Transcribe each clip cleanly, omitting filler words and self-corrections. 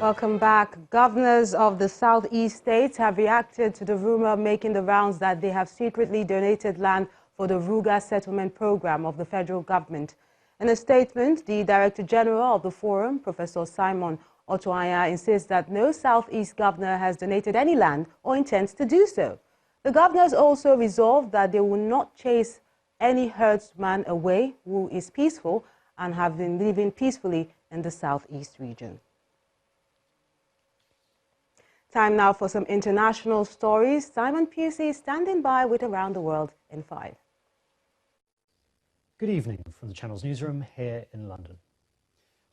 Welcome back. Governors of the southeast states have reacted to the rumor making the rounds that they have secretly donated land for the Ruga settlement program of the federal government. In a statement, the Director General of the Forum, Professor Simon Otuanya, insists that no southeast governor has donated any land or intends to do so. The governors also resolved that they will not chase any herdsman away who is peaceful and have been living peacefully in the southeast region. Time now for some international stories. Simon Pusey is standing by with Around the World in 5. Good evening from the Channel's newsroom here in London.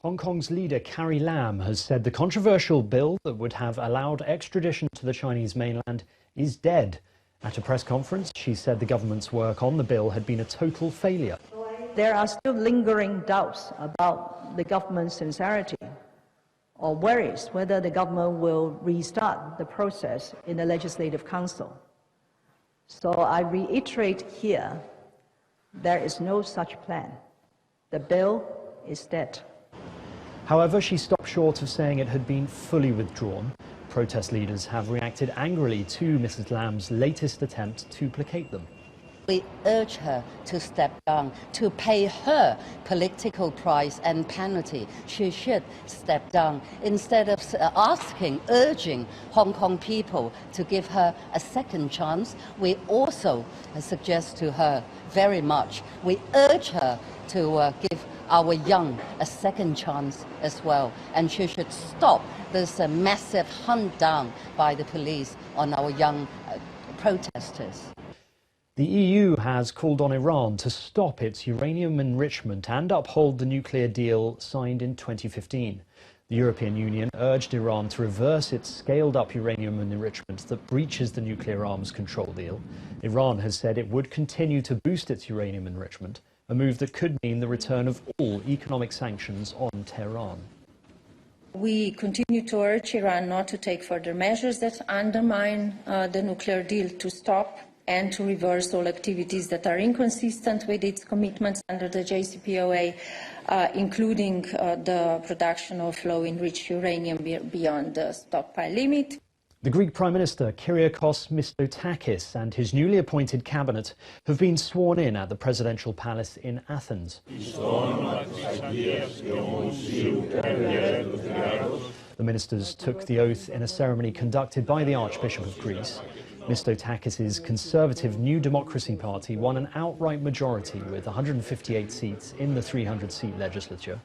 Hong Kong's leader Carrie Lam has said the controversial bill that would have allowed extradition to the Chinese mainland is dead. At a press conference, she said the government's work on the bill had been a total failure. There are still lingering doubts about the government's sincerity, or worries whether the government will restart the process in the Legislative Council. So I reiterate here, there is no such plan. The bill is dead. However, she stopped short of saying it had been fully withdrawn. Protest leaders have reacted angrily to Mrs. Lam's latest attempt to placate them. We urge her to step down, to pay her political price and penalty. She should step down instead of urging Hong Kong people to give her a second chance. We also suggest to her very much, we urge her to give our young a second chance as well. And she should stop this massive hunt down by the police on our young protesters. The EU has called on Iran to stop its uranium enrichment and uphold the nuclear deal signed in 2015. The European Union urged Iran to reverse its scaled-up uranium enrichment that breaches the nuclear arms control deal. Iran has said it would continue to boost its uranium enrichment, a move that could mean the return of all economic sanctions on Tehran. We continue to urge Iran not to take further measures that undermine the nuclear deal, to stop and to reverse all activities that are inconsistent with its commitments under the JCPOA, including the production of low-enriched uranium beyond the stockpile limit. The Greek Prime Minister Kyriakos Mitsotakis and his newly appointed cabinet have been sworn in at the presidential palace in Athens. The ministers took the oath in a ceremony conducted by the Archbishop of Greece. Mitsotakis' Conservative New Democracy Party won an outright majority with 158 seats in the 300-seat legislature.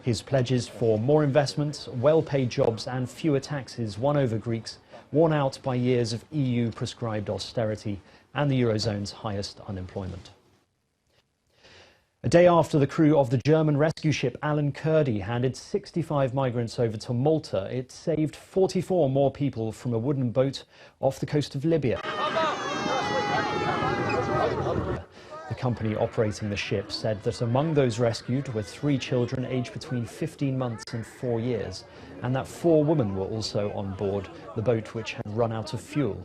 His pledges for more investments, well-paid jobs and fewer taxes won over Greeks, worn out by years of EU-prescribed austerity and the Eurozone's highest unemployment. A day after the crew of the German rescue ship Alan Kurdi handed 65 migrants over to Malta, it saved 44 more people from a wooden boat off the coast of Libya. The company operating the ship said that among those rescued were 3 children aged between 15 months and 4 years, and that 4 women were also on board the boat, which had run out of fuel.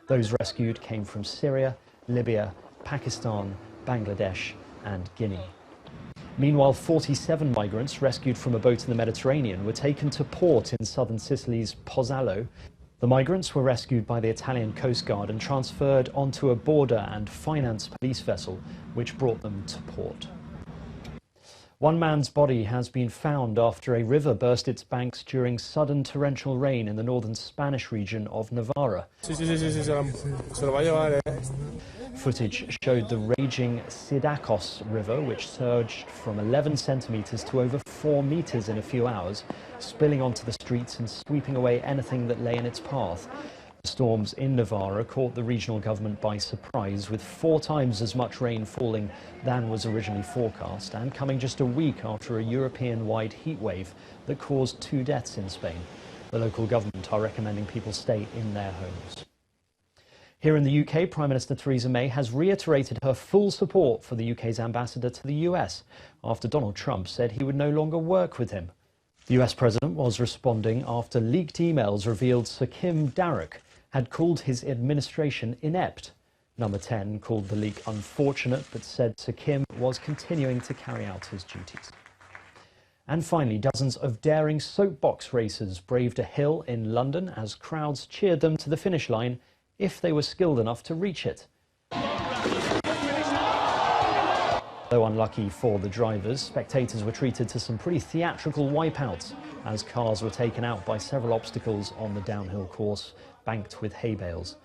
Those rescued came from Syria, Libya, Pakistan, Bangladesh and Guinea. Meanwhile, 47 migrants rescued from a boat in the Mediterranean were taken to port in southern Sicily's Pozzallo. The migrants were rescued by the Italian Coast Guard and transferred onto a border and finance police vessel, which brought them to port. One man's body has been found after a river burst its banks during sudden torrential rain in the northern Spanish region of Navarra. Footage showed the raging Sidacos River, which surged from 11 centimetres to over 4 metres in a few hours, spilling onto the streets and sweeping away anything that lay in its path. The storms in Navarra caught the regional government by surprise, with 4 times as much rain falling than was originally forecast, and coming just a week after a European-wide heatwave that caused 2 deaths in Spain. The local government are recommending people stay in their homes. Here in the UK, Prime Minister Theresa May has reiterated her full support for the UK's ambassador to the US after Donald Trump said he would no longer work with him. The US president was responding after leaked emails revealed Sir Kim Darroch had called his administration inept. Number 10 called the leak unfortunate, but said Sir Kim was continuing to carry out his duties. And finally, dozens of daring soapbox racers braved a hill in London as crowds cheered them to the finish line if they were skilled enough to reach it. Though unlucky for the drivers, spectators were treated to some pretty theatrical wipeouts as cars were taken out by several obstacles on the downhill course banked with hay bales.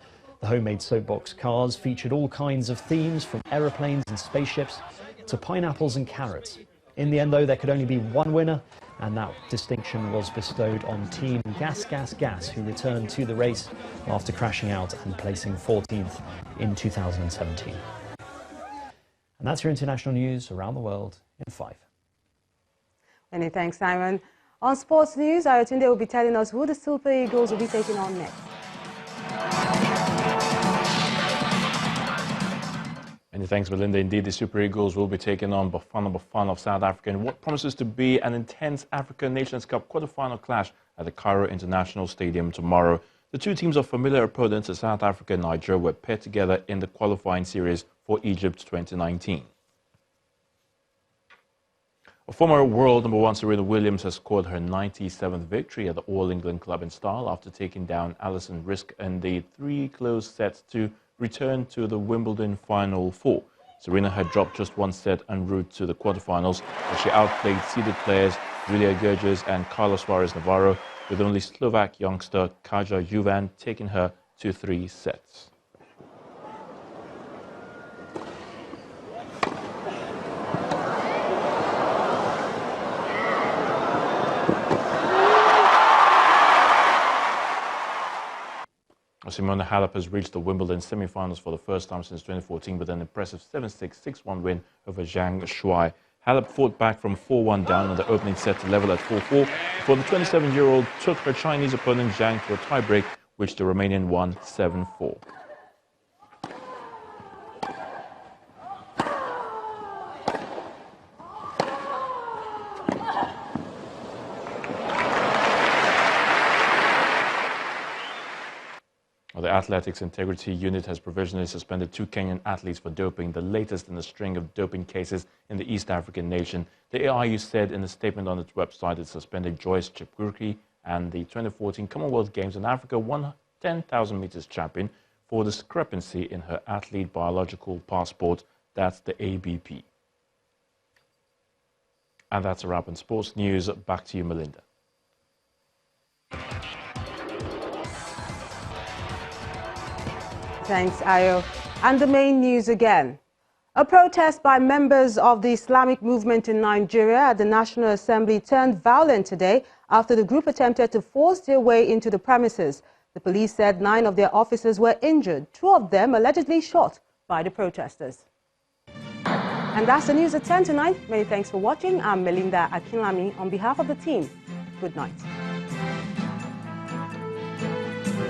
The homemade soapbox cars featured all kinds of themes, from aeroplanes and spaceships to pineapples and carrots. In the end, though, there could only be one winner, and that distinction was bestowed on Team Gas Gas Gas, who returned to the race after crashing out and placing 14th in 2017. And that's your international news around the world in 5. Many thanks, Simon. On sports news, Ayotunde will be telling us who the Super Eagles will be taking on next. Many thanks, Melinda. Indeed, the Super Eagles will be taking on Bafana of South Africa in what promises to be an intense African Nations Cup quarter-final clash at the Cairo International Stadium tomorrow. The two teams are familiar opponents as South Africa and Nigeria were paired together in the qualifying series for Egypt 2019. A former world #1 Serena Williams has scored her 97th victory at the All England Club in style after taking down Alison Riske in the 3 close sets to return to the Wimbledon Final 4. Serena had dropped just one set en route to the quarterfinals as she outplayed seeded players Julia Gerges and Carlos Suarez Navarro, with only Slovak youngster Kaja Juvan taking her to 3 sets. Simona Halep has reached the Wimbledon semi-finals for the first time since 2014 with an impressive 7-6, 6-1 win over Zhang Shuai. Halep fought back from 4-1 down in the opening set to level at 4-4 before the 27-year-old took her Chinese opponent Zhang to a tiebreak, which the Romanian won 7-4. The Athletics Integrity Unit has provisionally suspended 2 Kenyan athletes for doping, the latest in a string of doping cases in the East African nation. The AIU said in a statement on its website it suspended Joyce Chepkurki and the 2014 Commonwealth Games in Africa 10,000 meters champion for discrepancy in her athlete biological passport. That's the ABP. And that's a wrap on sports news. Back to you, Melinda. Thanks, Ayo. And the main news again. A protest by members of the Islamic movement in Nigeria at the National Assembly turned violent today after the group attempted to force their way into the premises. The police said 9 of their officers were injured, 2 of them allegedly shot by the protesters. And that's the news at 10 tonight. Many thanks for watching. I'm Melinda Akinlami on behalf of the team. Good night.